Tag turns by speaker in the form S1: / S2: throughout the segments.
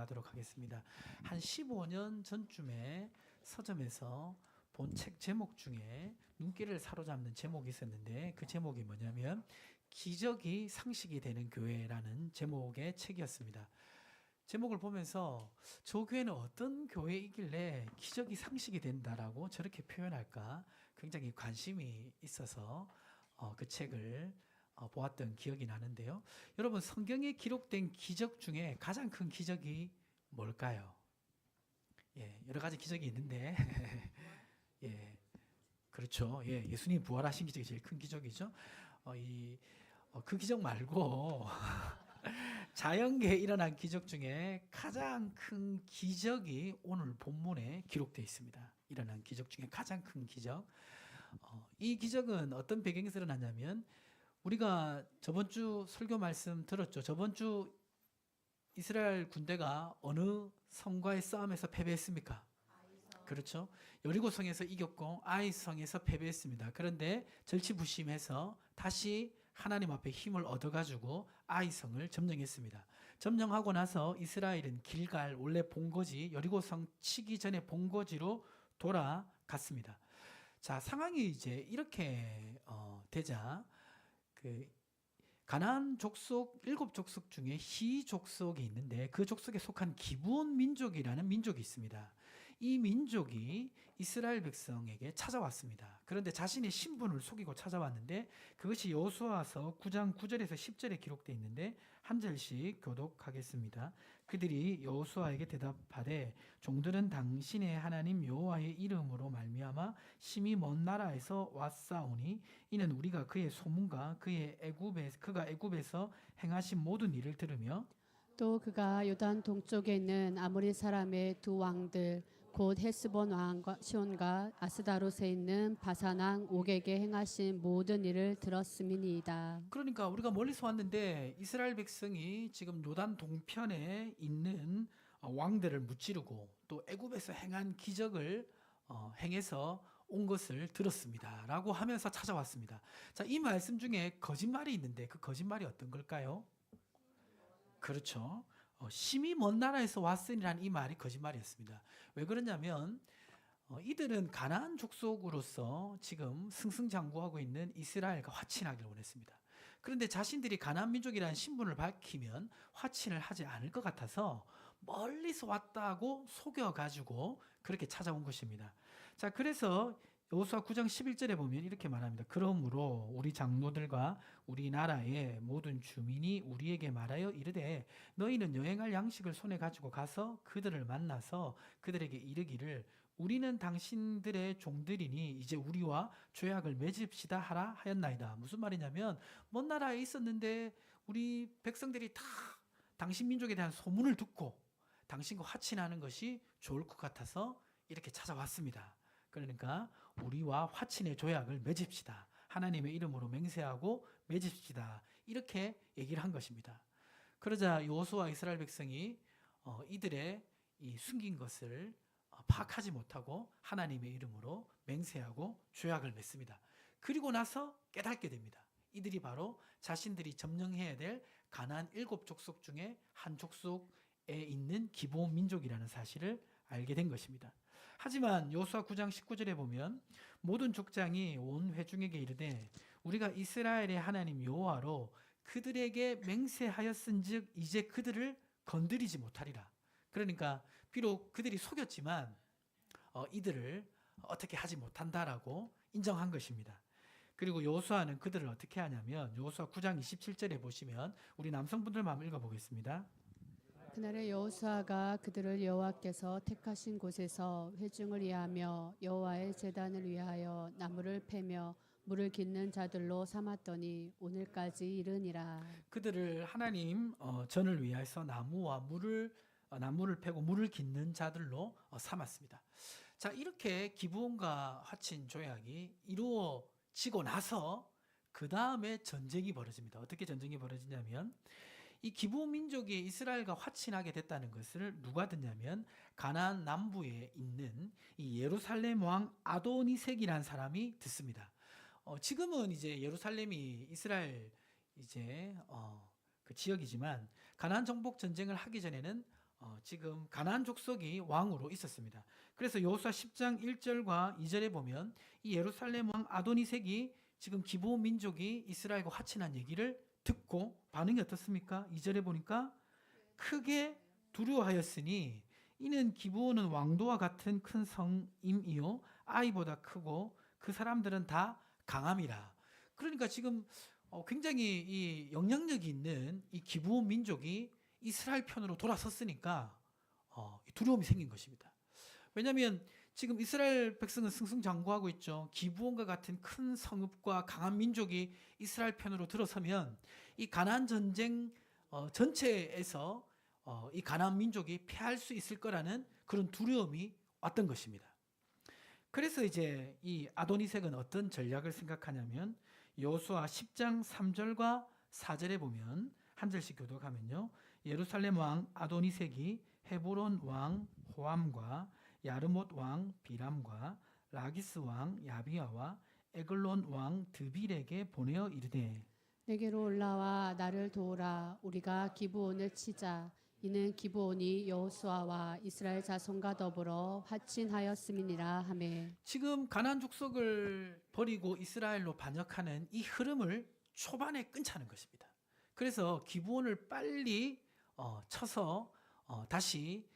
S1: 나가도록 하겠습니다. 한 15년 전쯤에 서점에서 본 책 제목 중에 눈길을 사로잡는 제목이 있었는데 그 제목이 뭐냐면 기적이 상식이 되는 교회라는 제목의 책이었습니다. 제목을 보면서 저 교회는 어떤 교회이길래 기적이 상식이 된다라고 저렇게 표현할까 굉장히 관심이 있어서 그 책을 보았던 기억이 나는데요. 여러분, 성경에 기록된 기적 중에 가장 큰 기적이 뭘까요? 예, 여러 가지 기적이 있는데 예, 그렇죠. 예, 예수님 부활하신 기적이 제일 큰 기적이죠. 그 기적 말고 자연계에 일어난 기적 중에 가장 큰 기적이 오늘 본문에 기록되어 있습니다. 일어난 기적 중에 가장 큰 기적. 이 기적은 어떤 배경에서 일어났냐면 우리가 저번 주 설교 말씀 들었죠. 저번 주 이스라엘 군대가 어느 성과의 싸움에서 패배했습니까? 그렇죠. 여리고성에서 이겼고 아이성에서 패배했습니다. 그런데 절치부심해서 다시 하나님 앞에 힘을 얻어가지고 아이성을 점령했습니다. 점령하고 나서 이스라엘은 길갈 원래 본거지 여리고성 치기 전에 본거지로 돌아갔습니다. 자, 상황이 이제 이렇게 되자 그 가나안 족속 7족속 중에 히 족속이 있는데 그 족속에 속한 기브온 민족이라는 민족이 있습니다. 이 민족이 이스라엘 백성에게 찾아왔습니다. 그런데 자신의 신분을 속이고 찾아왔는데 그것이 여호수아서 9장 9절에서 10절에 기록되어 있는데 한 절씩 교독하겠습니다. 그들이 여호수아에게 대답하되 종들은 당신의 하나님 여호와의 이름으로 말미암아 심히 먼 나라에서 왔사오니 이는 우리가 그의 소문과 그가 애굽에서 행하신 모든 일을 들으며
S2: 또 그가 요단 동쪽에 있는 아모리 사람의 두 왕들 곧 헤스본 왕과 시온과 아스다롯에 있는 바산 왕 옥에게 행하신 모든 일을 들었음이니이다.
S1: 그러니까 우리가 멀리서 왔는데 이스라엘 백성이 지금 요단 동편에 있는 왕들을 무찌르고 또 애굽에서 행한 기적을 행해서 온 것을 들었습니다. 라고 하면서 찾아왔습니다. 자, 이 말씀 중에 거짓말이 있는데 그 거짓말이 어떤 걸까요? 그렇죠. 심히 먼 나라에서 왔으니라는 이 말이 거짓말이었습니다. 왜 그러냐면 이들은 가나안 족속으로서 지금 승승장구하고 있는 이스라엘과 화친하기를 원했습니다. 그런데 자신들이 가나안 민족이라는 신분을 밝히면 화친을 하지 않을 것 같아서 멀리서 왔다고 속여가지고 그렇게 찾아온 것입니다. 자, 그래서 여호수아 9장 11절에 보면 이렇게 말합니다. 그러므로 우리 장로들과 우리나라의 모든 주민이 우리에게 말하여 이르되 너희는 여행할 양식을 손에 가지고 가서 그들을 만나서 그들에게 이르기를 우리는 당신들의 종들이니 이제 우리와 조약을 맺읍시다 하라 하였나이다. 무슨 말이냐면 먼 나라에 있었는데 우리 백성들이 다 당신 민족에 대한 소문을 듣고 당신과 화친하는 것이 좋을 것 같아서 이렇게 찾아왔습니다. 그러니까 우리와 화친의 조약을 맺읍시다. 하나님의 이름으로 맹세하고 맺읍시다. 이렇게 얘기를 한 것입니다. 그러자 여호수아와 이스라엘 백성이 이들의 이 숨긴 것을 파악하지 못하고 하나님의 이름으로 맹세하고 조약을 맺습니다. 그리고 나서 깨닫게 됩니다. 이들이 바로 자신들이 점령해야 될 가나안 7족속 중에 한 족속에 있는 기브온 민족이라는 사실을 알게 된 것입니다. 하지만 여호수아 9장 19절에 보면 모든 족장이 온 회중에게 이르되 우리가 이스라엘의 하나님 여호와로 그들에게 맹세하였은즉 이제 그들을 건드리지 못하리라. 그러니까 비록 그들이 속였지만 이들을 어떻게 하지 못한다라고 인정한 것입니다. 그리고 여호수아는 그들을 어떻게 하냐면 여호수아 9장 27절에 보시면 우리 남성분들만 한번 읽어보겠습니다.
S2: 그날에 여호수아가 그들을 여호와께서 택하신 곳에서 회중을 위하며 여호와의 제단을 위하여 나무를 패며 물을 깃는 자들로 삼았더니 오늘까지 이르니라.
S1: 그들을 하나님 전을 위해서 나무를 패고 물을 깃는 자들로 삼았습니다. 자, 이렇게 기브온과 화친 조약이 이루어지고 나서 그 다음에 전쟁이 벌어집니다. 어떻게 전쟁이 벌어지냐면 이 기브온 민족이 이스라엘과 화친하게 됐다는 것을 누가 듣냐면 가나안 남부에 있는 이 예루살렘 왕 아도니색이라는 사람이 듣습니다. 지금은 이제 예루살렘이 이스라엘 이제 그 지역이지만 가나안 정복 전쟁을 하기 전에는 지금 가나안 족속이 왕으로 있었습니다. 그래서 여호수아 10장 1절과 2절에 보면 이 예루살렘 왕 아도니색이 지금 기브온 민족이 이스라엘과 화친한 얘기를 듣고 반응이 어떻습니까? 2절에 보니까 크게 두려워하였으니 이는 기브온은 왕도와 같은 큰 성임이요 아이보다 크고 그 사람들은 다 강함이라. 그러니까 지금 굉장히 이 영향력이 있는 이 기브온 민족이 이스라엘 편으로 돌아섰으니까 두려움이 생긴 것입니다. 왜냐하면 지금 이스라엘 백성은 승승장구하고 있죠. 기브온과 같은 큰 성읍과 강한 민족이 이스라엘 편으로 들어서면 이 가나안 전쟁 전체에서 이 가나안 민족이 패할 수 있을 거라는 그런 두려움이 왔던 것입니다. 그래서 이제 이 아도니색은 어떤 전략을 생각하냐면 여호수아 10장 3절과 4절에 보면 한 절씩 교독하면요. 예루살렘 왕 아도니색이 헤브론 왕 호암과 야르못 왕 비람과 라기스 왕 야비아와 에글론 왕 드빌에게 보내어 이르되
S2: 내게로 올라와 나를 도우라. 우리가 기브온을 치자. 이는 기브온이 여호수아와 이스라엘 자손과 더불어 화친하였음이니라 하매.
S1: 지금 가나안 족속을 버리고 이스라엘로 반역하는 이 흐름을 초반에 끊자는 것입니다. 그래서 기브온을 빨리 쳐서 다시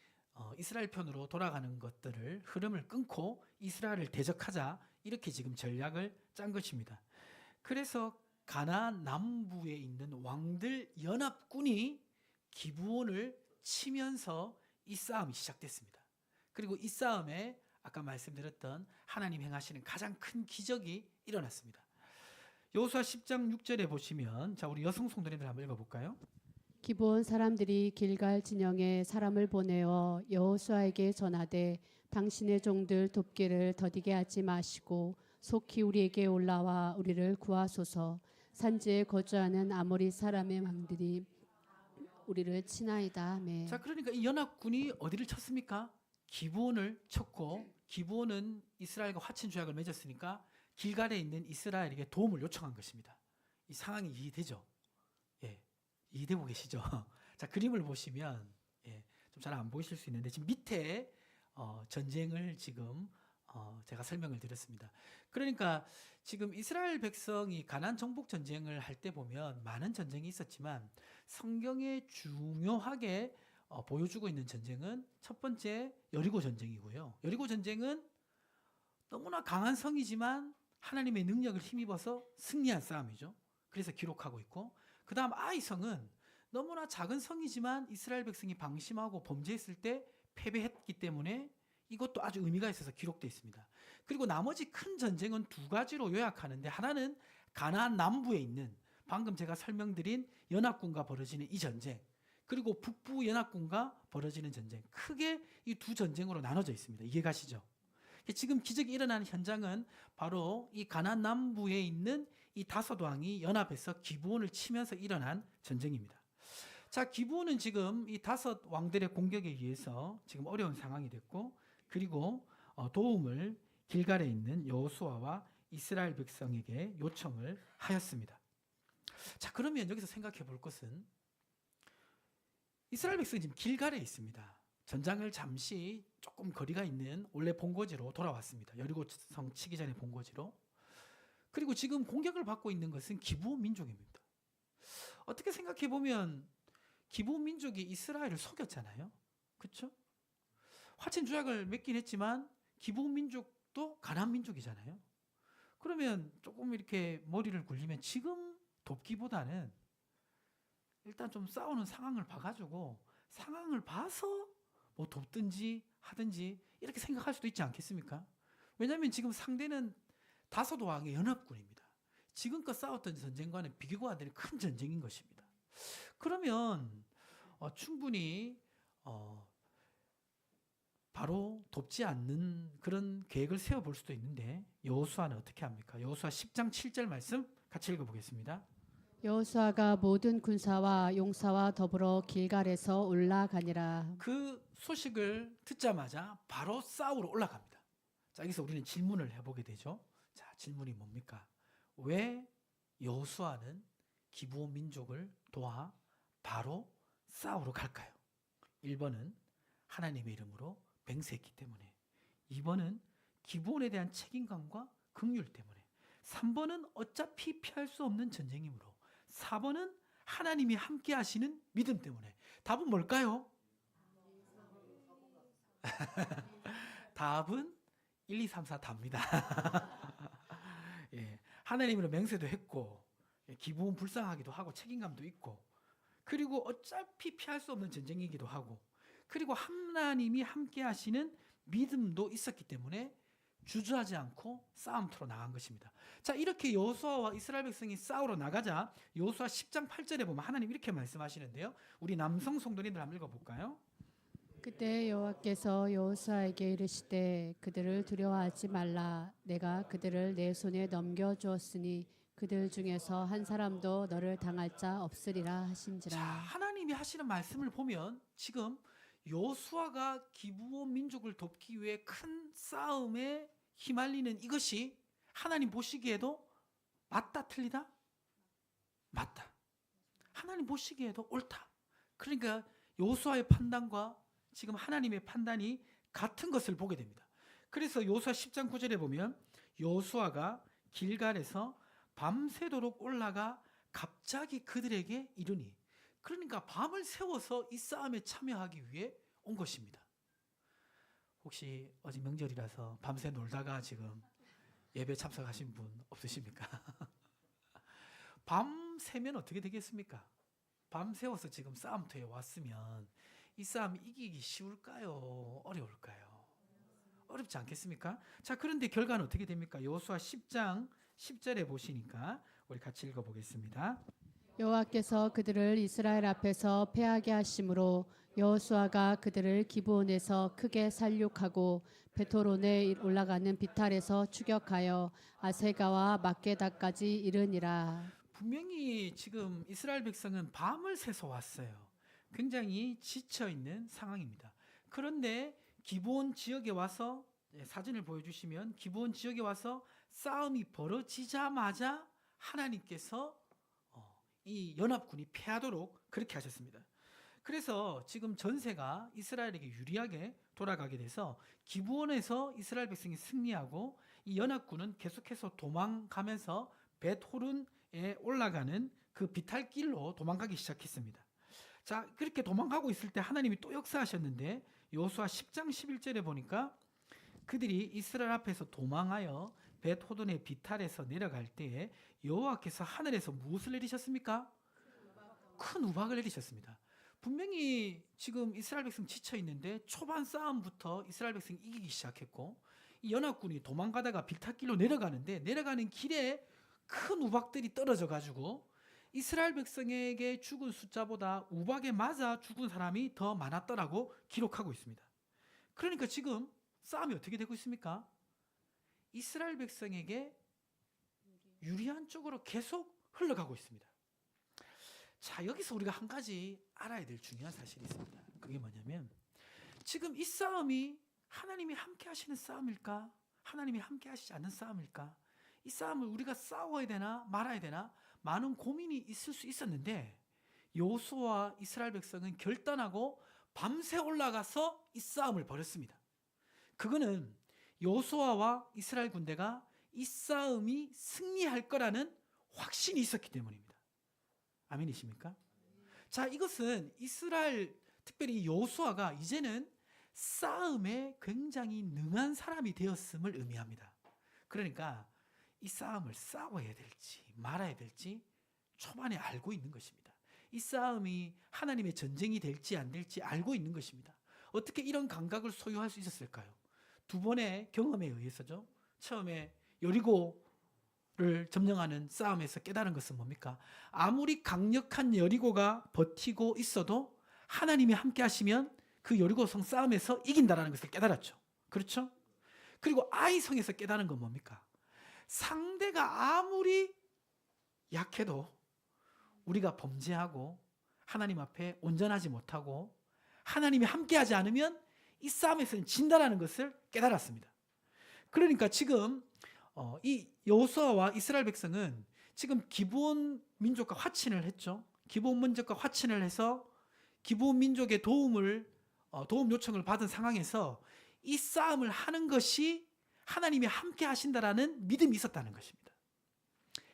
S1: 이스라엘 편으로 돌아가는 것들을 흐름을 끊고 이스라엘을 대적하자 이렇게 지금 전략을 짠 것입니다. 그래서 가나안 남부에 있는 왕들 연합군이 기브온을 치면서 이 싸움이 시작됐습니다. 그리고 이 싸움에 아까 말씀드렸던 하나님 행하시는 가장 큰 기적이 일어났습니다. 여호수아 10장 6절에 보시면 자 우리 여성 성도님들 한번 읽어볼까요?
S2: 기브온 사람들이 길갈 진영에 사람을 보내어 여호수아에게 전하되 당신의 종들 돕기를 더디게 하지 마시고 속히 우리에게 올라와 우리를 구하소서. 산지에 거주하는 아모리 사람의 왕들이 우리를 치나이다 하매.
S1: 자 그러니까 이 연합군이 어디를 쳤습니까? 기브온을 쳤고 기브온은 이스라엘과 화친 조약을 맺었으니까 길갈에 있는 이스라엘에게 도움을 요청한 것입니다. 이 상황이 이해되죠? 예, 이해되고 계시죠? 자 그림을 보시면 좀 잘 안 보이실 수 있는데 지금 밑에 전쟁을 지금 제가 설명을 드렸습니다. 그러니까 지금 이스라엘 백성이 가나안 정복 전쟁을 할 때 보면 많은 전쟁이 있었지만 성경에 중요하게 보여주고 있는 전쟁은 첫 번째 여리고 전쟁이고요. 여리고 전쟁은 너무나 강한 성이지만 하나님의 능력을 힘입어서 승리한 싸움이죠. 그래서 기록하고 있고 그 다음 아이 성은 너무나 작은 성이지만 이스라엘 백성이 방심하고 범죄했을 때 패배했기 때문에 이것도 아주 의미가 있어서 기록되어 있습니다. 그리고 나머지 큰 전쟁은 두 가지로 요약하는데 하나는 가나안 남부에 있는 방금 제가 설명드린 연합군과 벌어지는 이 전쟁 그리고 북부 연합군과 벌어지는 전쟁 크게 이 두 전쟁으로 나눠져 있습니다. 이해가시죠? 지금 기적이 일어나는 현장은 바로 이 가나안 남부에 있는 이 다섯 왕이 연합해서 기브온을 치면서 일어난 전쟁입니다. 자, 기브온은 지금 이 다섯 왕들의 공격에 의해서 지금 어려운 상황이 됐고 그리고 도움을 길갈에 있는 여호수아와 이스라엘 백성에게 요청을 하였습니다. 자, 그러면 여기서 생각해 볼 것은 이스라엘 백성이 지금 길갈에 있습니다. 전장을 잠시 조금 거리가 있는 원래 본거지로 돌아왔습니다. 여리고성 치기 전에 본거지로. 그리고 지금 공격을 받고 있는 것은 기브온 민족입니다. 어떻게 생각해 보면 기브온 민족이 이스라엘을 속였잖아요. 그렇죠? 화친 조약을 맺긴 했지만 기브온 민족도 가나안 민족이잖아요. 그러면 조금 이렇게 머리를 굴리면 지금 돕기보다는 일단 좀 싸우는 상황을 봐가지고 상황을 봐서 뭐 돕든지 하든지 이렇게 생각할 수도 있지 않겠습니까? 왜냐하면 지금 상대는 다섯 왕의 연합군입니다. 지금껏 싸웠던 전쟁과는 비교가 안 되는 큰 전쟁인 것입니다. 그러면 충분히 바로 돕지 않는 그런 계획을 세워볼 수도 있는데 여호수아는 어떻게 합니까? 여호수아 10장 7절 말씀 같이 읽어보겠습니다.
S2: 여호수아가 모든 군사와 용사와 더불어 길갈에서 올라가니라.
S1: 그 소식을 듣자마자 바로 싸우러 올라갑니다. 자, 여기서 우리는 질문을 해보게 되죠. 자, 질문이 뭡니까? 왜 여호수아는 기브온 민족을 도와 바로 싸우러 갈까요? 1번은 하나님의 이름으로 맹세했기 때문에, 2번은 기브온에 대한 책임감과 긍휼 때문에, 3번은 어차피 피할 수 없는 전쟁이므로, 4번은 하나님이 함께 하시는 믿음 때문에. 답은 뭘까요? 답은 1, 2, 3, 4 답니다. 예, 하나님으로 맹세도 했고, 기분 불쌍하기도 하고 책임감도 있고, 그리고 어차피 피할 수 없는 전쟁이기도 하고, 그리고 하나님이 함께 하시는 믿음도 있었기 때문에 주저하지 않고 싸움터로 나간 것입니다. 자, 이렇게 여호수아와 이스라엘 백성이 싸우러 나가자 여호수아 10장 8절에 보면 하나님 이렇게 말씀하시는데요. 우리 남성 성도님들 한번 읽어볼까요?
S2: 그때 여호와께서 여호수아에게 이르시되 그들을 두려워하지 말라. 내가 그들을 내 손에 넘겨주었으니 그들 중에서 한 사람도 너를 당할 자 없으리라
S1: 자,
S2: 하신지라.
S1: 하나님이 하시는 말씀을 보면 지금 여호수아가 기브온 민족을 돕기 위해 큰 싸움에 휘말리는 이것이 하나님 보시기에도 맞다 틀리다? 맞다. 하나님 보시기에도 옳다. 그러니까 여호수아의 판단과 지금 하나님의 판단이 같은 것을 보게 됩니다. 그래서 여호수아 10장 9절에 보면 여호수아가 길갈에서 밤새도록 올라가 갑자기 그들에게 이르니, 그러니까 밤을 새워서 이 싸움에 참여하기 위해 온 것입니다. 혹시 어제 명절이라서 밤새 놀다가 지금 예배 참석하신 분 없으십니까? 밤새면 어떻게 되겠습니까? 밤새워서 지금 싸움터에 왔으면 이 싸움 이기기 쉬울까요? 어려울까요? 어렵지 않겠습니까? 자, 그런데 결과는 어떻게 됩니까? 여호수아 10장 10절에 보시니까 우리 같이 읽어보겠습니다.
S2: 여호와께서 그들을 이스라엘 앞에서 패하게 하심으로 여호수아가 그들을 기브온에서 크게 살육하고 베토론에 올라가는 비탈에서 추격하여 아세가와 막게다까지 이르니라.
S1: 분명히 지금 이스라엘 백성은 밤을 새서 왔어요. 굉장히 지쳐 있는 상황입니다. 그런데 기브온 지역에 와서, 사진을 보여주시면 기브온 지역에 와서 싸움이 벌어지자마자 하나님께서 이 연합군이 패하도록 그렇게 하셨습니다. 그래서 지금 전세가 이스라엘에게 유리하게 돌아가게 돼서 기브온에서 이스라엘 백성이 승리하고 이 연합군은 계속해서 도망가면서 벳호른에 올라가는 그 비탈길로 도망가기 시작했습니다. 자, 그렇게 도망가고 있을 때 하나님이 또 역사하셨는데 여호수아 10장 11절에 보니까 그들이 이스라엘 앞에서 도망하여 벳호른의 비탈에서 내려갈 때에 여호와께서 하늘에서 무엇을 내리셨습니까? 큰 우박을 내리셨습니다. 분명히 지금 이스라엘 백성 지쳐 있는데 초반 싸움부터 이스라엘 백성이 이기기 시작했고, 이 연합군이 도망가다가 비탈길로 내려가는데 내려가는 길에 큰 우박들이 떨어져 가지고 이스라엘 백성에게 죽은 숫자보다 우박에 맞아 죽은 사람이 더 많았다라고 기록하고 있습니다. 그러니까 지금 싸움이 어떻게 되고 있습니까? 이스라엘 백성에게 유리한 쪽으로 계속 흘러가고 있습니다. 자, 여기서 우리가 한 가지 알아야 될 중요한 사실이 있습니다. 그게 뭐냐면 지금 이 싸움이 하나님이 함께 하시는 싸움일까? 하나님이 함께 하시지 않는 싸움일까? 이 싸움을 우리가 싸워야 되나 말아야 되나 많은 고민이 있을 수 있었는데 여호수아와 이스라엘 백성은 결단하고 밤새 올라가서 이 싸움을 벌였습니다. 그거는 여호수아와 이스라엘 군대가 이 싸움이 승리할 거라는 확신이 있었기 때문입니다. 아멘이십니까? 자, 이것은 이스라엘, 특별히 여호수아가 이제는 싸움에 굉장히 능한 사람이 되었음을 의미합니다. 그러니까 이 싸움을 싸워야 될지 말아야 될지 초반에 알고 있는 것입니다. 이 싸움이 하나님의 전쟁이 될지 안 될지 알고 있는 것입니다. 어떻게 이런 감각을 소유할 수 있었을까요? 두 번의 경험에 의해서죠. 처음에 여리고를 점령하는 싸움에서 깨달은 것은 뭡니까? 아무리 강력한 여리고가 버티고 있어도 하나님이 함께 하시면 그 여리고성 싸움에서 이긴다라는 것을 깨달았죠. 그렇죠? 그리고 아이성에서 깨달은 건 뭡니까? 상대가 아무리 약해도 우리가 범죄하고 하나님 앞에 온전하지 못하고 하나님이 함께하지 않으면 이 싸움에서는 진다라는 것을 깨달았습니다. 그러니까 지금 이 여호수아와 이스라엘 백성은 지금 기브온 민족과 화친을 했죠. 기브온 민족과 화친을 해서 기브온 민족의 도움 요청을 받은 상황에서 이 싸움을 하는 것이 하나님이 함께 하신다라는 믿음이 있었다는 것입니다.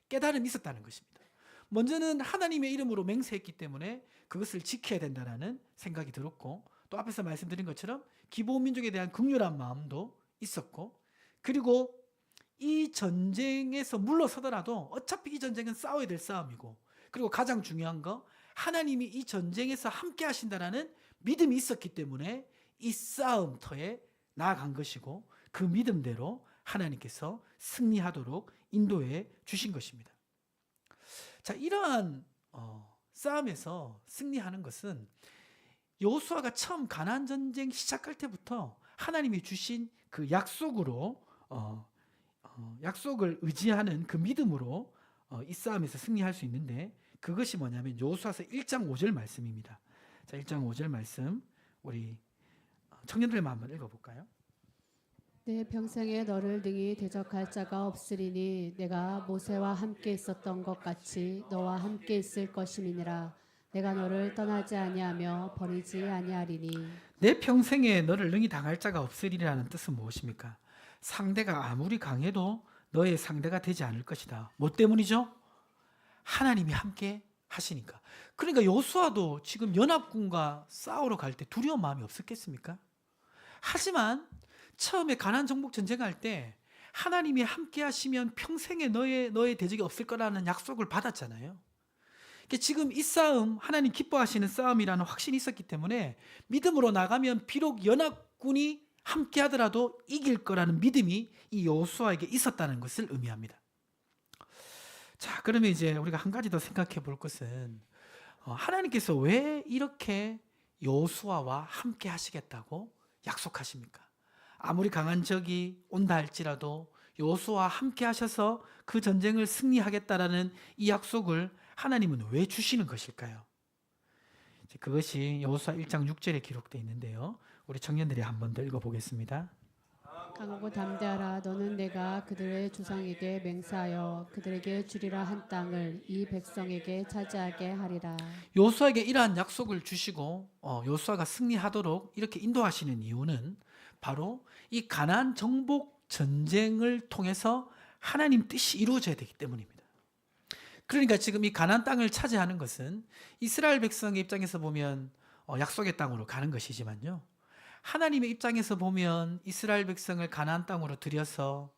S1: 깨달음이 있었다는 것입니다. 먼저는 하나님의 이름으로 맹세했기 때문에 그것을 지켜야 된다는 생각이 들었고, 또 앞에서 말씀드린 것처럼 기브온 민족에 대한 긍휼한 마음도 있었고, 그리고 이 전쟁에서 물러서더라도 어차피 이 전쟁은 싸워야 될 싸움이고, 그리고 가장 중요한 거, 하나님이 이 전쟁에서 함께 하신다라는 믿음이 있었기 때문에 이 싸움터에 나아간 것이고, 그 믿음대로 하나님께서 승리하도록 인도해 주신 것입니다. 자, 이러한 싸움에서 승리하는 것은 여호수아가 처음 가나안 전쟁 시작할 때부터 하나님이 주신 그 약속으로 약속을 의지하는 그 믿음으로 이 싸움에서 승리할 수 있는데, 그것이 뭐냐면 여호수아서 1장 5절 말씀입니다. 자, 1장 5절 말씀 우리 청년들만 한번 읽어볼까요?
S2: 내 평생에 너를 능히 대적할 자가 없으리니 내가 모세와 함께 있었던 것 같이 너와 함께 있을 것임이니라. 내가 너를 떠나지 아니하며 버리지 아니하리니.
S1: 내 평생에 너를 능히 당할 자가 없으리라는 뜻은 무엇입니까? 상대가 아무리 강해도 너의 상대가 되지 않을 것이다. 뭐 때문이죠? 하나님이 함께 하시니까. 그러니까 여호수아도 지금 연합군과 싸우러 갈 때 두려운 마음이 없었겠습니까? 하지만 처음에 가나안 정복 전쟁할 때 하나님이 함께 하시면 평생에 너의 대적이 없을 거라는 약속을 받았잖아요. 그러니까 지금 이 싸움, 하나님 기뻐하시는 싸움이라는 확신이 있었기 때문에 믿음으로 나가면 비록 연합군이 함께 하더라도 이길 거라는 믿음이 이 여호수아에게 있었다는 것을 의미합니다. 자, 그러면 이제 우리가 한 가지 더 생각해 볼 것은 하나님께서 왜 이렇게 여호수아와 함께 하시겠다고 약속하십니까? 아무리 강한 적이 온다 할지라도 여호수아와 함께 하셔서 그 전쟁을 승리하겠다라는 이 약속을 하나님은 왜 주시는 것일까요? 그것이 여호수아 1장 6절에 기록되어 있는데요. 우리 청년들이 한 번 더 읽어보겠습니다.
S2: 강하고 담대하라. 너는 내가 그들의 조상에게 맹세하여 그들에게 주리라 한 땅을 이 백성에게 차지하게 하리라.
S1: 여호수아에게 이러한 약속을 주시고 여호수아가 승리하도록 이렇게 인도하시는 이유는 바로 이 가나안 정복 전쟁을 통해서 하나님 뜻이 이루어져야 되기 때문입니다. 그러니까 지금 이 가나안 땅을 차지하는 것은 이스라엘 백성의 입장에서 보면 약속의 땅으로 가는 것이지만요, 하나님의 입장에서 보면 이스라엘 백성을 가나안 땅으로 들여서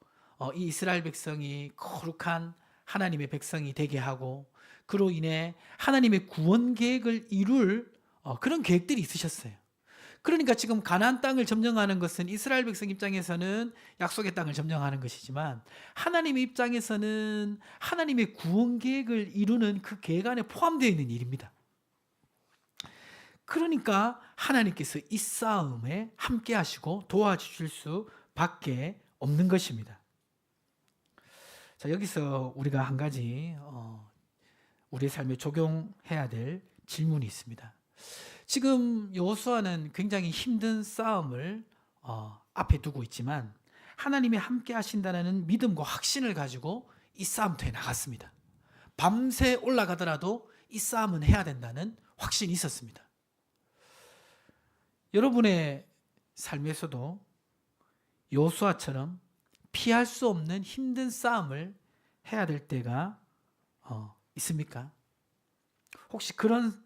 S1: 이 이스라엘 백성이 거룩한 하나님의 백성이 되게 하고, 그로 인해 하나님의 구원 계획을 이룰 그런 계획들이 있으셨어요. 그러니까 지금 가나안 땅을 점령하는 것은 이스라엘 백성 입장에서는 약속의 땅을 점령하는 것이지만, 하나님의 입장에서는 하나님의 구원 계획을 이루는 그 계획 안에 포함되어 있는 일입니다. 그러니까 하나님께서 이 싸움에 함께 하시고 도와주실 수밖에 없는 것입니다. 자, 여기서 우리가 한 가지 우리의 삶에 적용해야 될 질문이 있습니다. 지금 여호수아는 굉장히 힘든 싸움을 앞에 두고 있지만 하나님이 함께 하신다는 믿음과 확신을 가지고 이 싸움터에 나갔습니다. 밤새 올라가더라도 이 싸움은 해야 된다는 확신이 있었습니다. 여러분의 삶에서도 여호수아처럼 피할 수 없는 힘든 싸움을 해야 될 때가 있습니까? 혹시 그런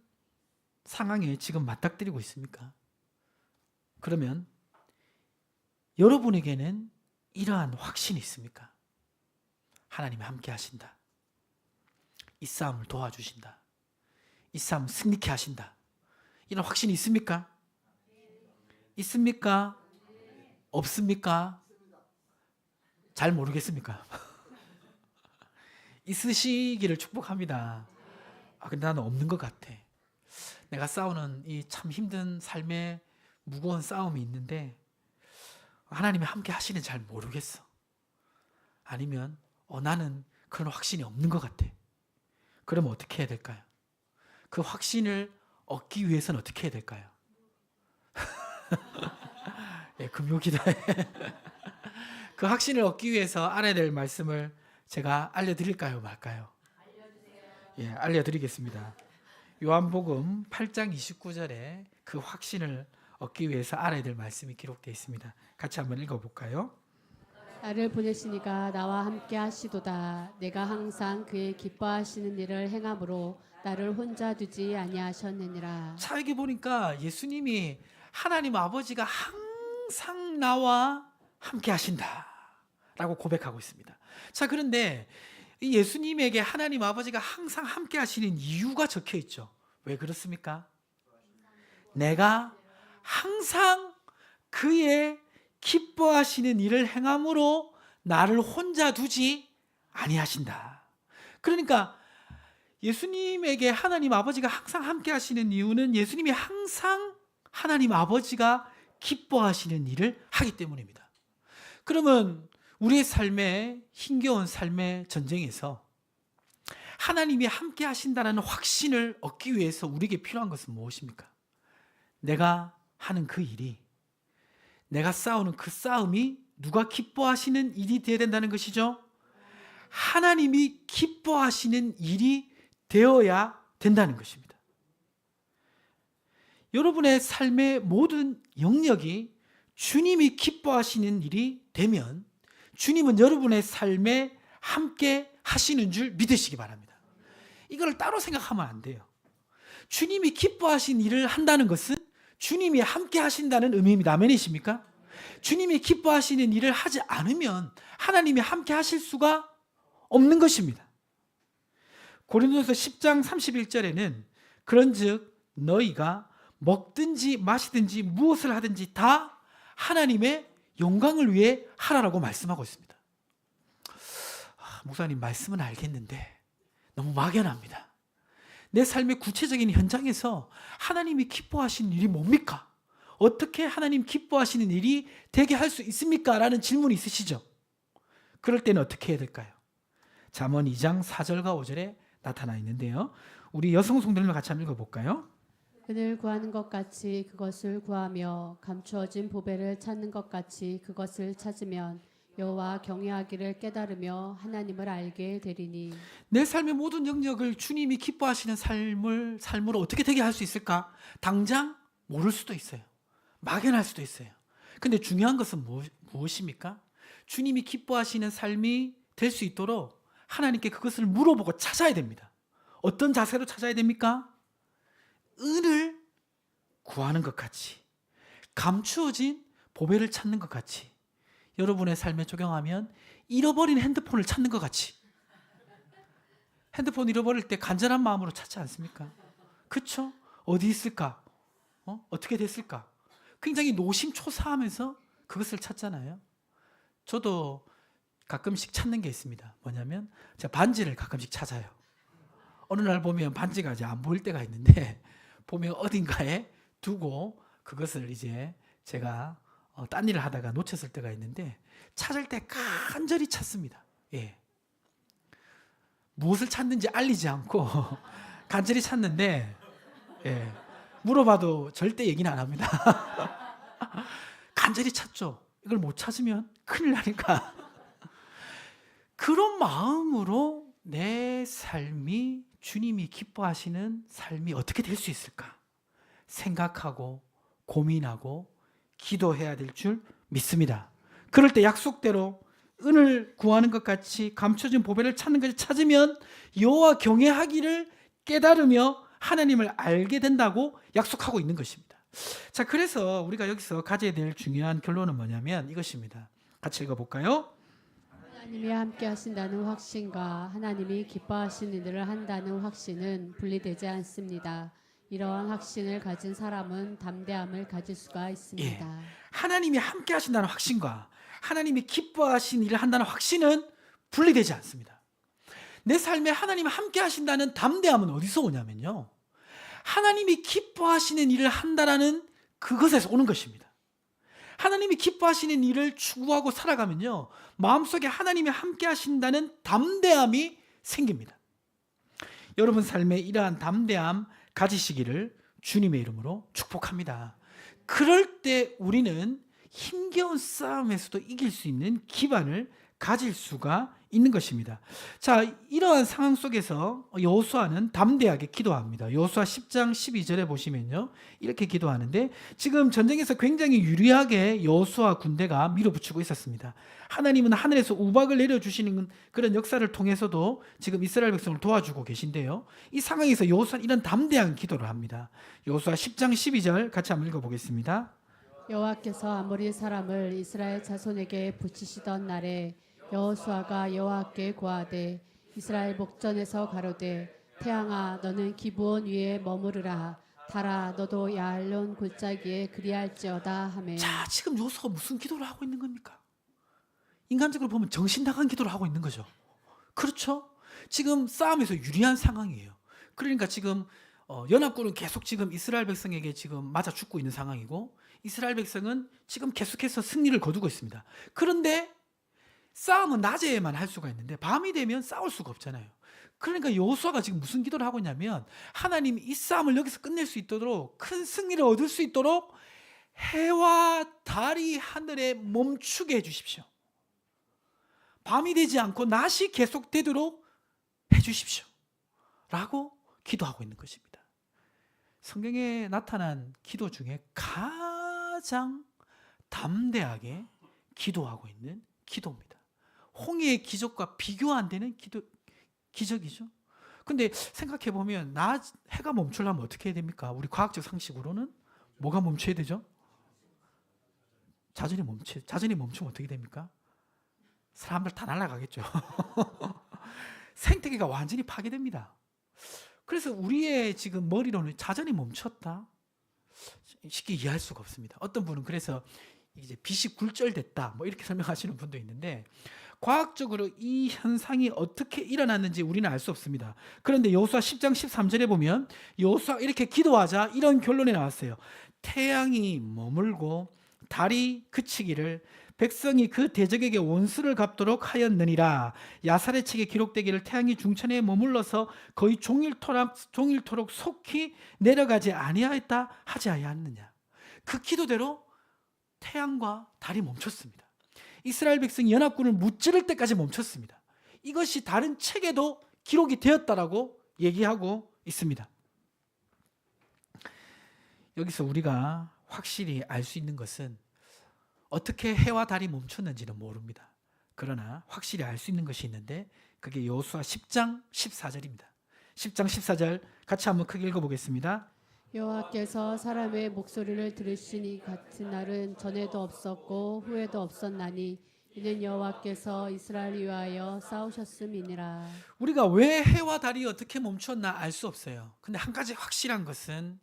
S1: 상황에 지금 맞닥뜨리고 있습니까? 그러면 여러분에게는 이러한 확신이 있습니까? 하나님이 함께 하신다. 이 싸움을 도와주신다. 이 싸움 승리케 하신다. 이런 확신이 있습니까? 있습니까? 없습니까? 잘 모르겠습니까? 있으시기를 축복합니다. 근데 나는 없는 것 같아. 내가 싸우는 이 참 힘든 삶의 무거운 싸움이 있는데 하나님이 함께 하시는지 잘 모르겠어. 아니면 나는 그런 확신이 없는 것 같아. 그러면 어떻게 해야 될까요? 그 확신을 얻기 위해서는 어떻게 해야 될까요? 예, 금요기도에 그 확신을 얻기 위해서 알아야 될 말씀을 제가 알려드릴까요, 말까요? 예, 알려드리겠습니다. 요한복음 8장 29절에 그 확신을 얻기 위해서 알아야 될 말씀이 기록되어 있습니다. 같이 한번 읽어볼까요?
S2: 나를 보내시니가 나와 함께 하시도다. 내가 항상 그의 기뻐하시는 일을 행함으로 나를 혼자 두지 아니하셨느니라.
S1: 자, 여기 보니까 예수님이 하나님 아버지가 항상 나와 함께 하신다 라고 고백하고 있습니다. 자, 그런데 이 예수님에게 하나님 아버지가 항상 함께 하시는 이유가 적혀 있죠. 왜 그렇습니까? 내가 항상 그의 기뻐하시는 일을 행함으로 나를 혼자 두지 아니하신다. 그러니까 예수님에게 하나님 아버지가 항상 함께 하시는 이유는 예수님이 항상 하나님 아버지가 기뻐하시는 일을 하기 때문입니다. 그러면 우리의 삶의 힘겨운 삶의 전쟁에서 하나님이 함께 하신다는 확신을 얻기 위해서 우리에게 필요한 것은 무엇입니까? 내가 하는 그 일이, 내가 싸우는 그 싸움이 누가 기뻐하시는 일이 되어야 된다는 것이죠. 하나님이 기뻐하시는 일이 되어야 된다는 것입니다. 여러분의 삶의 모든 영역이 주님이 기뻐하시는 일이 되면 주님은 여러분의 삶에 함께 하시는 줄 믿으시기 바랍니다. 이걸 따로 생각하면 안 돼요. 주님이 기뻐하신 일을 한다는 것은 주님이 함께 하신다는 의미입니다. 아멘이십니까? 주님이 기뻐하시는 일을 하지 않으면 하나님이 함께 하실 수가 없는 것입니다. 고린도서 10장 31절에는 그런즉 너희가 먹든지 마시든지 무엇을 하든지 다 하나님의 영광을 위해 하라라고 말씀하고 있습니다. 목사님 말씀은 알겠는데 너무 막연합니다. 내 삶의 구체적인 현장에서 하나님이 기뻐하시는 일이 뭡니까? 어떻게 하나님 기뻐하시는 일이 되게 할 수 있습니까? 라는 질문이 있으시죠? 그럴 때는 어떻게 해야 될까요? 잠언 2장 4절과 5절에 나타나 있는데요. 우리 여성 성도님과 같이 한번 읽어볼까요?
S2: 그를 구하는 것 같이 그것을 구하며 감추어진 보배를 찾는 것 같이 그것을 찾으면 여호와 경외하기를 깨달으며 하나님을 알게 되리니.
S1: 내 삶의 모든 영역을 주님이 기뻐하시는 삶으로 어떻게 되게 할 수 있을까? 당장 모를 수도 있어요. 막연할 수도 있어요. 근데 중요한 것은 무엇입니까? 주님이 기뻐하시는 삶이 될 수 있도록 하나님께 그것을 물어보고 찾아야 됩니다. 어떤 자세로 찾아야 됩니까? 은을 구하는 것 같이, 감추어진 보배를 찾는 것 같이, 여러분의 삶에 적용하면 잃어버린 핸드폰을 찾는 것 같이. 핸드폰 잃어버릴 때 간절한 마음으로 찾지 않습니까? 그렇죠? 어디 있을까? 어떻게 됐을까? 굉장히 노심초사하면서 그것을 찾잖아요. 저도 가끔씩 찾는 게 있습니다. 뭐냐면 제가 반지를 가끔씩 찾아요. 어느 날 보면 반지가 이제 안 보일 때가 있는데 보면 어딘가에 두고 그것을 이제 제가 딴 일을 하다가 놓쳤을 때가 있는데 찾을 때 간절히 찾습니다. 예. 무엇을 찾는지 알리지 않고 간절히 찾는데 예. 물어봐도 절대 얘기는 안 합니다. 간절히 찾죠. 이걸 못 찾으면 큰일 나니까. 그런 마음으로 내 삶이 주님이 기뻐하시는 삶이 어떻게 될 수 있을까? 생각하고 고민하고 기도해야 될 줄 믿습니다. 그럴 때 약속대로 은을 구하는 것 같이 감춰진 보배를 찾는 것을 찾으면 여호와 경외하기를 깨달으며 하나님을 알게 된다고 약속하고 있는 것입니다. 자, 그래서 우리가 여기서 가져야 될 중요한 결론은 뭐냐면 이것입니다. 같이 읽어볼까요?
S2: 하나님이 함께 하신다는 확신과 하나님이 기뻐하시는 일을 한다는 확신은 분리되지 않습니다. 이러한 확신을 가진 사람은 담대함을 가질 수가 있습니다.
S1: 예. 하나님이 함께 하신다는 확신과 하나님이 기뻐하신 일을 한다는 확신은 분리되지 않습니다. 내 삶에 하나님이 함께 하신다는 담대함은 어디서 오냐면요, 하나님이 기뻐하시는 일을 한다라는 그것에서 오는 것입니다. 하나님이 기뻐하시는 일을 추구하고 살아가면요, 마음속에 하나님이 함께 하신다는 담대함이 생깁니다. 여러분 삶에 이러한 담대함 가지시기를 주님의 이름으로 축복합니다. 그럴 때 우리는 힘겨운 싸움에서도 이길 수 있는 기반을 가질 수가 있는 것입니다. 자, 이러한 상황 속에서 여호수아는 담대하게 기도합니다. 여호수아 10장 12절에 보시면요. 이렇게 기도하는데 지금 전쟁에서 굉장히 유리하게 여호수아 군대가 밀어붙이고 있었습니다. 하나님은 하늘에서 우박을 내려주시는 그런 역사를 통해서도 지금 이스라엘 백성을 도와주고 계신데요. 이 상황에서 여호수아는 이런 담대한 기도를 합니다. 여호수아 10장 12절 같이 한번 읽어보겠습니다.
S2: 여호와께서 아모리 사람을 이스라엘 자손에게 붙이시던 날에 여호수아가 여호와께 고하되 이스라엘 목전에서 가로되 태양아 너는 기브온 위에 머무르라 달아 너도 야알론 골짜기에 그리할지어다 하매.
S1: 자, 지금 여호수아가 무슨 기도를 하고 있는 겁니까? 인간적으로 보면 정신 나간 기도를 하고 있는 거죠. 그렇죠? 지금 싸움에서 유리한 상황이에요. 그러니까 지금 연합군은 계속 지금 이스라엘 백성에게 지금 맞아 죽고 있는 상황이고 이스라엘 백성은 지금 계속해서 승리를 거두고 있습니다. 그런데 싸움은 낮에만 할 수가 있는데 밤이 되면 싸울 수가 없잖아요. 그러니까 여호수아가 지금 무슨 기도를 하고 있냐면 하나님이 이 싸움을 여기서 끝낼 수 있도록 큰 승리를 얻을 수 있도록 해와 달이 하늘에 멈추게 해주십시오. 밤이 되지 않고 낮이 계속되도록 해주십시오. 라고 기도하고 있는 것입니다. 성경에 나타난 기도 중에 가장 담대하게 기도하고 있는 기도입니다. 홍해의 기적과 비교 안 되는 기적이죠. 근데 생각해 보면 해가 멈추려면 어떻게 해야 됩니까? 우리 과학적 상식으로는 뭐가 멈춰야 되죠? 자전이 멈추면 어떻게 됩니까? 사람들 다 날아가겠죠. 생태계가 완전히 파괴됩니다. 그래서 우리의 지금 머리로는 자전이 멈췄다? 쉽게 이해할 수가 없습니다. 어떤 분은 그래서 이제 빛이 굴절됐다 뭐 이렇게 설명하시는 분도 있는데 과학적으로 이 현상이 어떻게 일어났는지 우리는 알 수 없습니다. 그런데 여호수아 10장 13절에 보면 여호수아가 이렇게 기도하자 이런 결론이 나왔어요. 태양이 머물고 달이 그치기를 백성이 그 대적에게 원수를 갚도록 하였느니라. 야살의 책에 기록되기를 태양이 중천에 머물러서 거의 종일토록 속히 내려가지 아니하였다 하지 아니하였느냐. 그 기도대로 태양과 달이 멈췄습니다. 이스라엘 백성이 연합군을 무찌를 때까지 멈췄습니다. 이것이 다른 책에도 기록이 되었다라고 얘기하고 있습니다. 여기서 우리가 확실히 알 수 있는 것은 어떻게 해와 달이 멈췄는지는 모릅니다. 그러나 확실히 알 수 있는 것이 있는데 그게 여호수아 10장 14절입니다. 10장 14절 같이 한번 크게 읽어보겠습니다.
S2: 여호와께서 사람의 목소리를 들으시니 같은 날은 전에도 없었고 후에도 없었나니 이는 여호와께서 이스라엘을 위하여 싸우셨음이니라.
S1: 우리가 왜 해와 달이 어떻게 멈췄나 알 수 없어요. 근데 한 가지 확실한 것은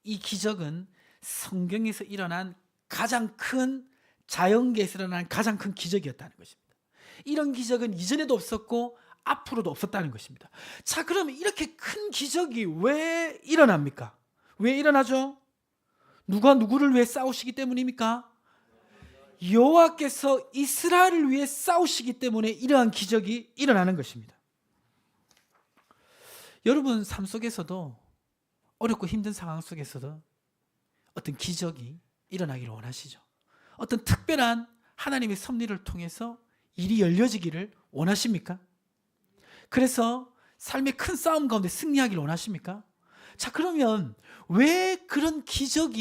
S1: 이 기적은 성경에서 일어난 가장 큰 자연계에서 일어난 가장 큰 기적이었다는 것입니다. 이런 기적은 이전에도 없었고 앞으로도 없었다는 것입니다. 자, 그러면 이렇게 큰 기적이 왜 일어납니까? 왜 일어나죠? 누가 누구를 위해 싸우시기 때문입니까? 여호와께서 이스라엘을 위해 싸우시기 때문에 이러한 기적이 일어나는 것입니다. 여러분 삶 속에서도 어렵고 힘든 상황 속에서도 어떤 기적이 일어나기를 원하시죠. 어떤 특별한 하나님의 섭리를 통해서 일이 열려지기를 원하십니까? 그래서 삶의 큰 싸움 가운데 승리하기를 원하십니까? 자, 그러면 왜 그런 기적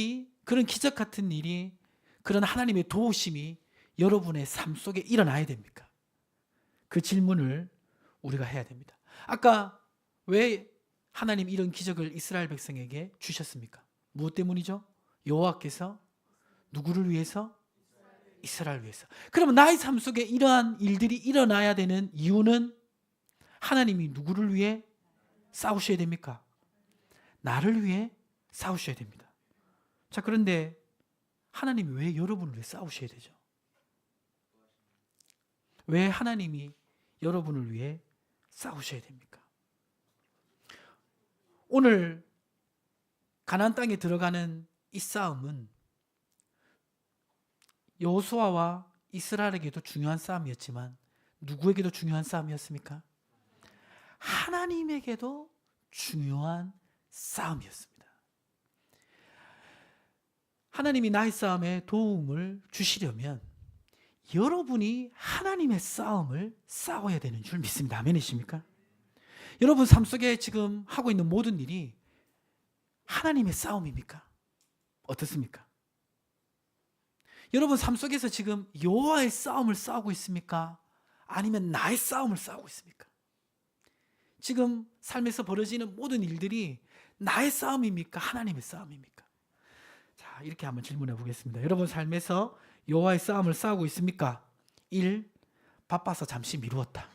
S1: 같은 일이, 그런 하나님의 도우심이 여러분의 삶 속에 일어나야 됩니까? 그 질문을 우리가 해야 됩니다. 아까 왜 하나님 이런 기적을 이스라엘 백성에게 주셨습니까? 무엇 때문이죠? 여호와께서 누구를 위해서? 이스라엘을 위해서. 그러면 나의 삶 속에 이러한 일들이 일어나야 되는 이유는 하나님이 누구를 위해 싸우셔야 됩니까? 나를 위해 싸우셔야 됩니다. 자, 그런데 하나님이 왜 여러분을 위해 싸우셔야 되죠? 왜 하나님이 여러분을 위해 싸우셔야 됩니까? 오늘 가나안 땅에 들어가는 이 싸움은 여호수아와 이스라엘에게도 중요한 싸움이었지만 누구에게도 중요한 싸움이었습니까? 하나님에게도 중요한 싸움이었습니다. 하나님이 나의 싸움에 도움을 주시려면 여러분이 하나님의 싸움을 싸워야 되는 줄 믿습니다. 아멘이십니까? 여러분 삶 속에 지금 하고 있는 모든 일이 하나님의 싸움입니까? 어떻습니까? 여러분 삶 속에서 지금 여호와의 싸움을 싸우고 있습니까? 아니면 나의 싸움을 싸우고 있습니까? 지금 삶에서 벌어지는 모든 일들이 나의 싸움입니까? 하나님의 싸움입니까? 자, 이렇게 한번 질문해 보겠습니다. 여러분 삶에서 여호와의 싸움을 싸우고 있습니까? 1. 바빠서 잠시 미루었다.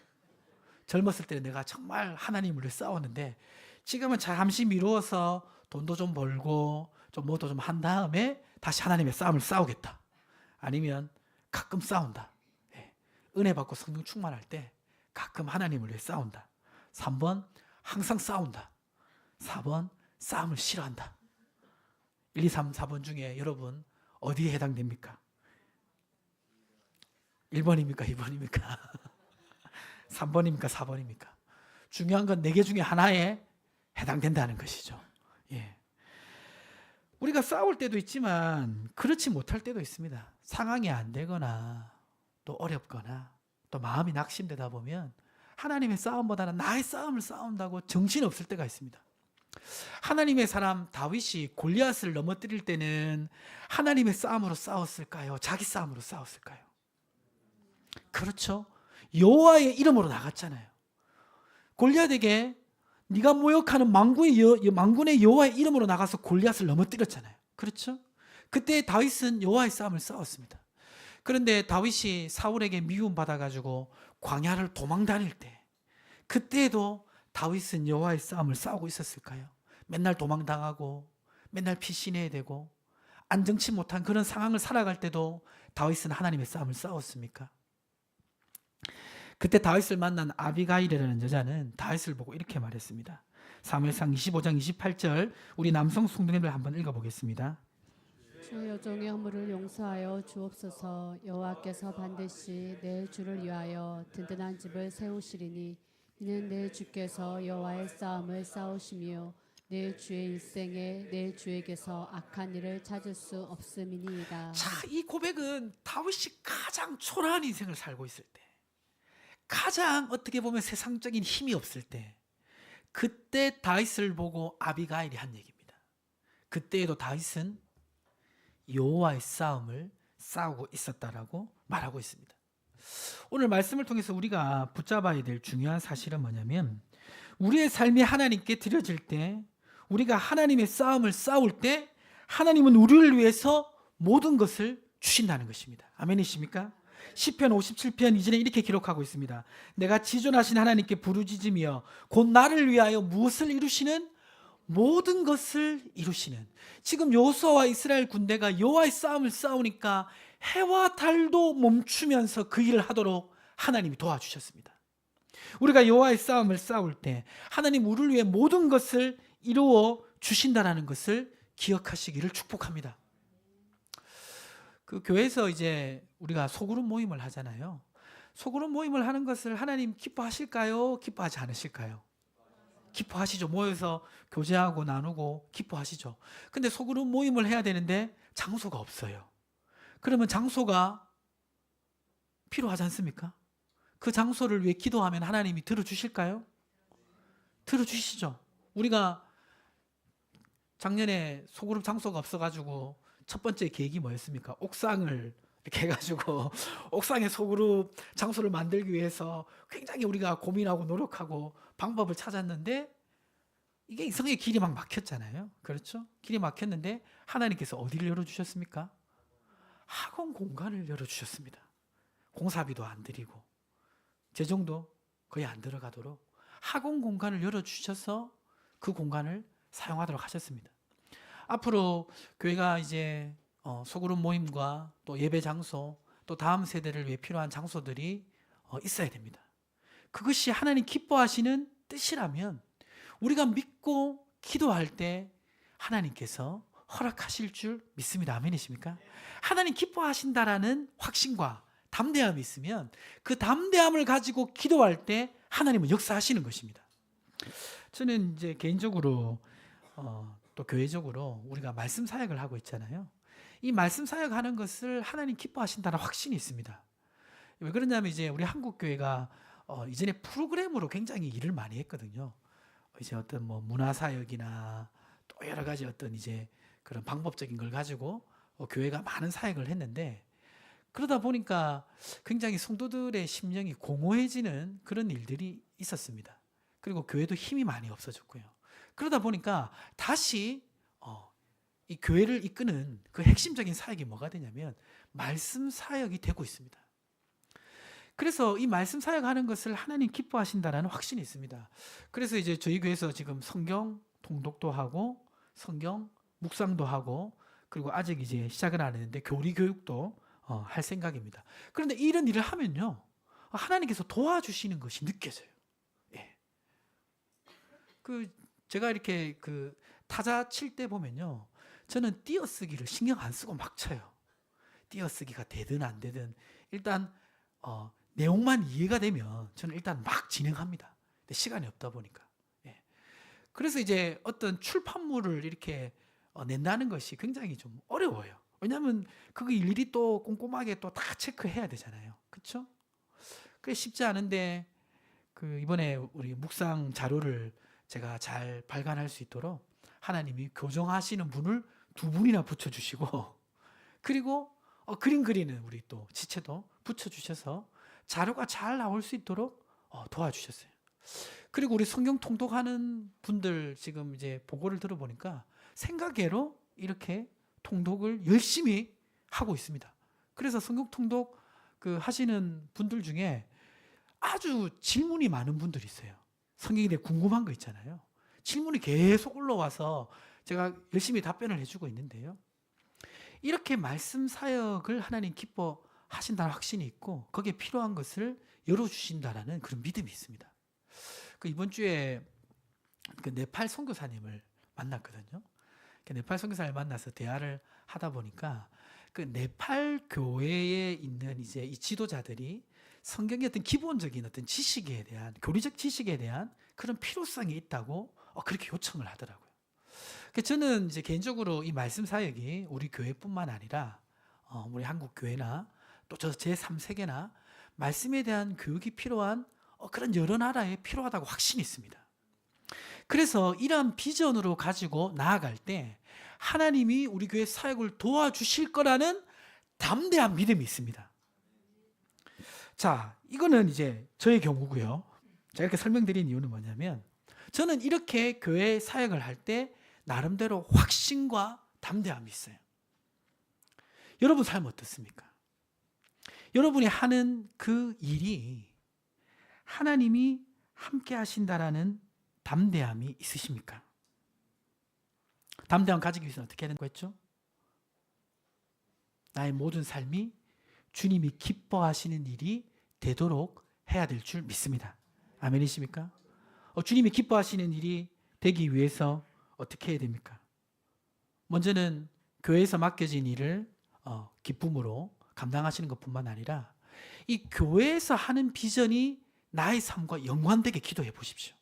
S1: 젊었을 때는 내가 정말 하나님을 위해 싸웠는데 지금은 잠시 미루어서 돈도 좀 벌고 좀 뭐도 좀 한 다음에 다시 하나님의 싸움을 싸우겠다. 아니면 가끔 싸운다. 은혜 받고 성령 충만할 때 가끔 하나님을 위해 싸운다. 3번 항상 싸운다. 4번 싸움을 싫어한다. 1, 2, 3, 4번 중에 여러분 어디에 해당됩니까? 1번입니까? 2번입니까? 3번입니까? 4번입니까? 중요한 건 4개 중에 하나에 해당된다는 것이죠. 예. 우리가 싸울 때도 있지만 그렇지 못할 때도 있습니다. 상황이 안 되거나 또 어렵거나 또 마음이 낙심되다 보면 하나님의 싸움보다는 나의 싸움을 싸운다고 정신없을 때가 있습니다. 하나님의 사람 다윗이 골리앗을 넘어뜨릴 때는 하나님의 싸움으로 싸웠을까요? 자기 싸움으로 싸웠을까요? 그렇죠. 여호와의 이름으로 나갔잖아요. 골리앗에게 네가 모욕하는 만군의 여호와의 이름으로 나가서 골리앗을 넘어뜨렸잖아요. 그렇죠? 그때 다윗은 여호와의 싸움을 싸웠습니다. 그런데 다윗이 사울에게 미움 받아가지고 광야를 도망 다닐 때 그때도 다윗은 여호와의 싸움을 싸우고 있었을까요? 맨날 도망당하고 맨날 피신해야 되고 안정치 못한 그런 상황을 살아갈 때도 다윗은 하나님의 싸움을 싸웠습니까? 그때 다윗을 만난 아비가일이라는 여자는 다윗을 보고 이렇게 말했습니다. 사무엘상 25장 28절 우리 남성 성도님들 한번 읽어보겠습니다.
S2: 주 여종의 허물을 용서하여 주옵소서. 여호와께서 반드시 내 주를 위하여 든든한 집을 세우시리니 이는 내 주께서 여호와의 싸움을 싸우시며 내 주의 일생에 내 주에게서 악한 일을 찾을 수 없음이니이다.
S1: 자, 이 고백은 다윗이 가장 초라한 인생을 살고 있을 때, 가장 어떻게 보면 세상적인 힘이 없을 때, 그때 다윗을 보고 아비가일이 한 얘기입니다. 그때에도 다윗은 여호와의 싸움을 싸우고 있었다라고 말하고 있습니다. 오늘 말씀을 통해서 우리가 붙잡아야 될 중요한 사실은 뭐냐면 우리의 삶이 하나님께 드려질 때, 우리가 하나님의 싸움을 싸울 때 하나님은 우리를 위해서 모든 것을 주신다는 것입니다. 아멘이십니까? 시편 57편 2절에 이렇게 기록하고 있습니다. 내가 지존하신 하나님께 부르짖으며 곧 나를 위하여 무엇을 이루시는 모든 것을 이루시는. 지금 여호수아와 이스라엘 군대가 여호와의 싸움을 싸우니까 해와 달도 멈추면서 그 일을 하도록 하나님이 도와주셨습니다. 우리가 여호와의 싸움을 싸울 때 하나님 우리를 위해 모든 것을 이루어 주신다는 것을 기억하시기를 축복합니다. 그 교회에서 이제 우리가 소그룹 모임을 하잖아요. 소그룹 모임을 하는 것을 하나님 기뻐하실까요? 기뻐하지 않으실까요? 기뻐하시죠. 모여서 교제하고 나누고 기뻐하시죠. 근데 소그룹 모임을 해야 되는데 장소가 없어요. 그러면 장소가 필요하지 않습니까? 그 장소를 위해 기도하면 하나님이 들어주실까요? 들어주시죠. 우리가 작년에 소그룹 장소가 없어가지고 첫 번째 계획이 뭐였습니까? 옥상을 이렇게 해가지고 옥상에 소그룹 장소를 만들기 위해서 굉장히 우리가 고민하고 노력하고 방법을 찾았는데 이게 이상하게 길이 막 막혔잖아요. 그렇죠? 길이 막혔는데 하나님께서 어디를 열어주셨습니까? 학원 공간을 열어주셨습니다. 공사비도 안 드리고 재정도 거의 안 들어가도록 학원 공간을 열어주셔서 그 공간을 사용하도록 하셨습니다. 앞으로 교회가 이제 소그룹 모임과 또 예배 장소 또 다음 세대를 위해 필요한 장소들이 있어야 됩니다. 그것이 하나님 기뻐하시는 뜻이라면 우리가 믿고 기도할 때 하나님께서 허락하실 줄 믿습니다. 아멘이십니까? 하나님 기뻐하신다라는 확신과 담대함이 있으면 그 담대함을 가지고 기도할 때 하나님은 역사하시는 것입니다. 저는 이제 개인적으로 또 교회적으로 우리가 말씀 사역을 하고 있잖아요. 이 말씀 사역하는 것을 하나님 기뻐하신다는 확신이 있습니다. 왜 그러냐면 이제 우리 한국 교회가 이전에 프로그램으로 굉장히 일을 많이 했거든요. 이제 어떤 뭐 문화사역이나 또 여러 가지 어떤 이제 그런 방법적인 걸 가지고 교회가 많은 사역을 했는데, 그러다 보니까 굉장히 성도들의 심령이 공허해지는 그런 일들이 있었습니다. 그리고 교회도 힘이 많이 없어졌고요. 그러다 보니까 다시 이 교회를 이끄는 그 핵심적인 사역이 뭐가 되냐면 말씀 사역이 되고 있습니다. 그래서 이 말씀 사역하는 것을 하나님 기뻐하신다라는 확신이 있습니다. 그래서 이제 저희 교회에서 지금 성경 통독도 하고 성경 묵상도 하고, 그리고 아직 이제 시작은 안 했는데 교리 교육도 할 생각입니다. 그런데 이런 일을 하면요, 하나님께서 도와주시는 것이 느껴져요. 예. 제가 이렇게 타자 칠 때 보면요, 저는 띄어쓰기를 신경 안 쓰고 막 쳐요. 띄어쓰기가 되든 안 되든 일단 내용만 이해가 되면 저는 일단 막 진행합니다. 근데 시간이 없다 보니까. 예. 그래서 이제 어떤 출판물을 이렇게 낸다는 것이 굉장히 좀 어려워요. 왜냐하면 그거 일일이 또 꼼꼼하게 또 다 체크해야 되잖아요. 그렇죠? 그게 쉽지 않은데 이번에 우리 묵상 자료를 제가 잘 발간할 수 있도록 하나님이 교정하시는 분을 2분이나 붙여주시고, 그리고 그림 그리는 우리 또 지체도 붙여주셔서 자료가 잘 나올 수 있도록 도와주셨어요. 그리고 우리 성경 통독하는 분들 지금 이제 보고를 들어보니까 생각외로 이렇게 통독을 열심히 하고 있습니다. 그래서 성경 통독 하시는 분들 중에 아주 질문이 많은 분들이 있어요. 성경에 대해 궁금한 거 있잖아요. 질문이 계속 올라와서 제가 열심히 답변을 해주고 있는데요. 이렇게 말씀 사역을 하나님 기뻐하신다는 확신이 있고 거기에 필요한 것을 열어주신다라는 그런 믿음이 있습니다. 이번 주에 네팔 선교사님을 만났거든요. 네팔 선교사를 만나서 대화를 하다 보니까 네팔 교회에 있는 이제 이 지도자들이 성경의 어떤 기본적인 어떤 지식에 대한, 교리적 지식에 대한 그런 필요성이 있다고 그렇게 요청을 하더라고요. 저는 이제 개인적으로 이 말씀 사역이 우리 교회뿐만 아니라 우리 한국 교회나 또 저 제3세계나 말씀에 대한 교육이 필요한 그런 여러 나라에 필요하다고 확신이 있습니다. 그래서 이러한 비전으로 가지고 나아갈 때 하나님이 우리 교회 사역을 도와주실 거라는 담대한 믿음이 있습니다. 자, 이거는 이제 저의 경우고요. 제가 이렇게 설명드린 이유는 뭐냐면, 저는 이렇게 교회 사역을 할 때 나름대로 확신과 담대함이 있어요. 여러분 삶 어떻습니까? 여러분이 하는 그 일이 하나님이 함께 하신다라는 담대함이 있으십니까? 담대함 가지기 위해서는 어떻게 해야 되는 거였죠? 나의 모든 삶이 주님이 기뻐하시는 일이 되도록 해야 될 줄 믿습니다. 아멘이십니까? 주님이 기뻐하시는 일이 되기 위해서 어떻게 해야 됩니까? 먼저는 교회에서 맡겨진 일을 기쁨으로 감당하시는 것뿐만 아니라 이 교회에서 하는 비전이 나의 삶과 연관되게 기도해 보십시오.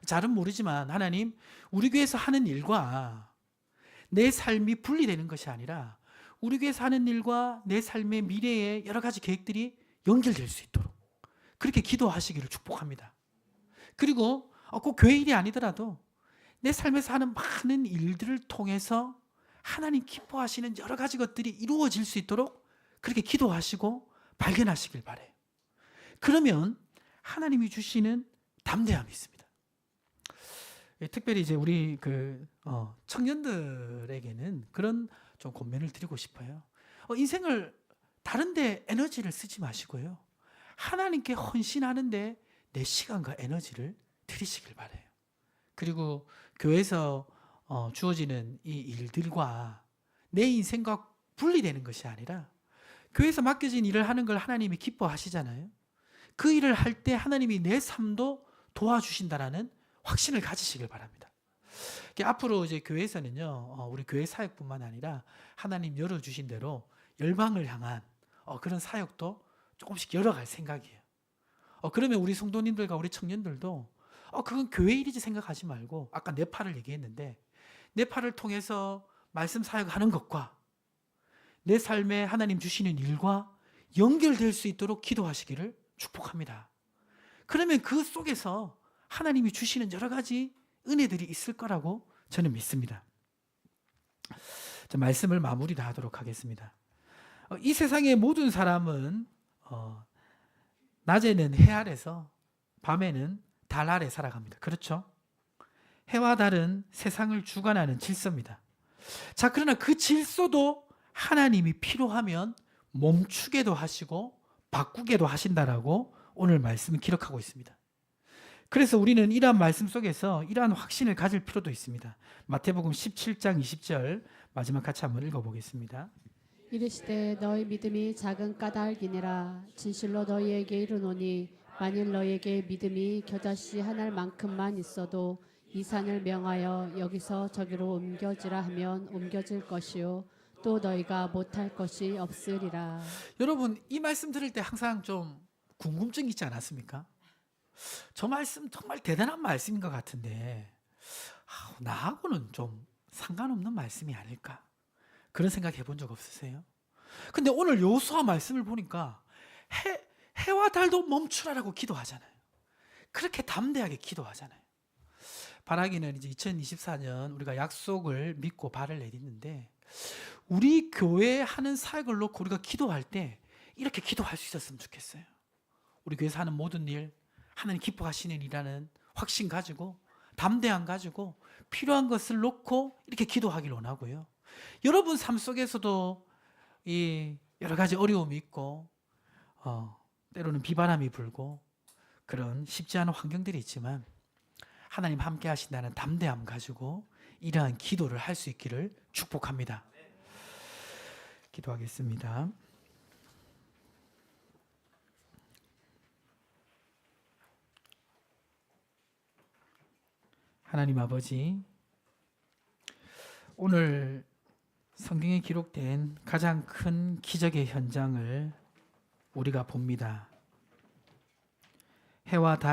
S1: 잘은 모르지만 하나님, 우리 교회에서 하는 일과 내 삶이 분리되는 것이 아니라 우리 교회에서 하는 일과 내 삶의 미래의 여러 가지 계획들이 연결될 수 있도록 그렇게 기도하시기를 축복합니다. 그리고 꼭 교회 일이 아니더라도 내 삶에서 하는 많은 일들을 통해서 하나님 기뻐하시는 여러 가지 것들이 이루어질 수 있도록 그렇게 기도하시고 발견하시길 바라요. 그러면 하나님이 주시는 담대함이 있습니다. 특별히 이제 우리 청년들에게는 그런 좀 권면을 드리고 싶어요. 인생을 다른데 에너지를 쓰지 마시고요, 하나님께 헌신하는데 내 시간과 에너지를 들이시길 바라요. 그리고 교회에서 주어지는 이 일들과 내 인생과 분리되는 것이 아니라 교회에서 맡겨진 일을 하는 걸 하나님이 기뻐하시잖아요. 그 일을 할 때 하나님이 내 삶도 도와주신다라는 확신을 가지시길 바랍니다. 앞으로 이제 교회에서는요, 우리 교회 사역뿐만 아니라 하나님 열어주신 대로 열방을 향한 그런 사역도 조금씩 열어갈 생각이에요. 그러면 우리 성도님들과 우리 청년들도 그건 교회 일이지 생각하지 말고, 아까 네팔을 얘기했는데 네팔을 통해서 말씀 사역하는 것과 내 삶에 하나님 주시는 일과 연결될 수 있도록 기도하시기를 축복합니다. 그러면 그 속에서 하나님이 주시는 여러 가지 은혜들이 있을 거라고 저는 믿습니다. 자, 말씀을 마무리 다 하도록 하겠습니다. 이 세상의 모든 사람은 낮에는 해 아래서 밤에는 달 아래 살아갑니다. 그렇죠? 해와 달은 세상을 주관하는 질서입니다. 자, 그러나 그 질서도 하나님이 필요하면 멈추게도 하시고 바꾸게도 하신다라고 오늘 말씀을 기록하고 있습니다. 그래서 우리는 이러한 말씀 속에서 이러한 확신을 가질 필요도 있습니다. 마태복음 17장 20절 마지막 같이 한번 읽어보겠습니다.
S2: 이르시되 너희 믿음이 작은 까닭이니라. 진실로 너희에게 이르노니 만일 너희에게 믿음이 겨자씨 한 알만큼만 있어도 이 산을 명하여 여기서 저기로 옮겨지라 하면 옮겨질 것이요 또 너희가 못할 것이 없으리라.
S1: 여러분, 이 말씀 들을 때 항상 좀 궁금증이 있지 않았습니까? 저 말씀 정말 대단한 말씀인 것 같은데 나하고는 좀 상관없는 말씀이 아닐까? 그런 생각 해본 적 없으세요? 근데 오늘 여호수아 말씀을 보니까 해와 달도 멈추라라고 기도하잖아요. 그렇게 담대하게 기도하잖아요. 바라기는 이제 2024년 우리가 약속을 믿고 발을 내딛는데 우리 교회 하는 사역을 놓고 우리가 기도할 때 이렇게 기도할 수 있었으면 좋겠어요. 우리 교회에서 하는 모든 일, 하나님 기뻐하시는 일이라는 확신 가지고 담대함 가지고 필요한 것을 놓고 이렇게 기도하길 원하고요. 여러분 삶 속에서도 이 여러 가지 어려움이 있고 때로는 비바람이 불고 그런 쉽지 않은 환경들이 있지만 하나님 함께 하신다는 담대함 가지고 이러한 기도를 할 수 있기를 축복합니다. 기도하겠습니다. 하나님 아버지, 오늘 성경에 기록된 가장 큰 기적의 현장을 우리가 봅니다. 해와 달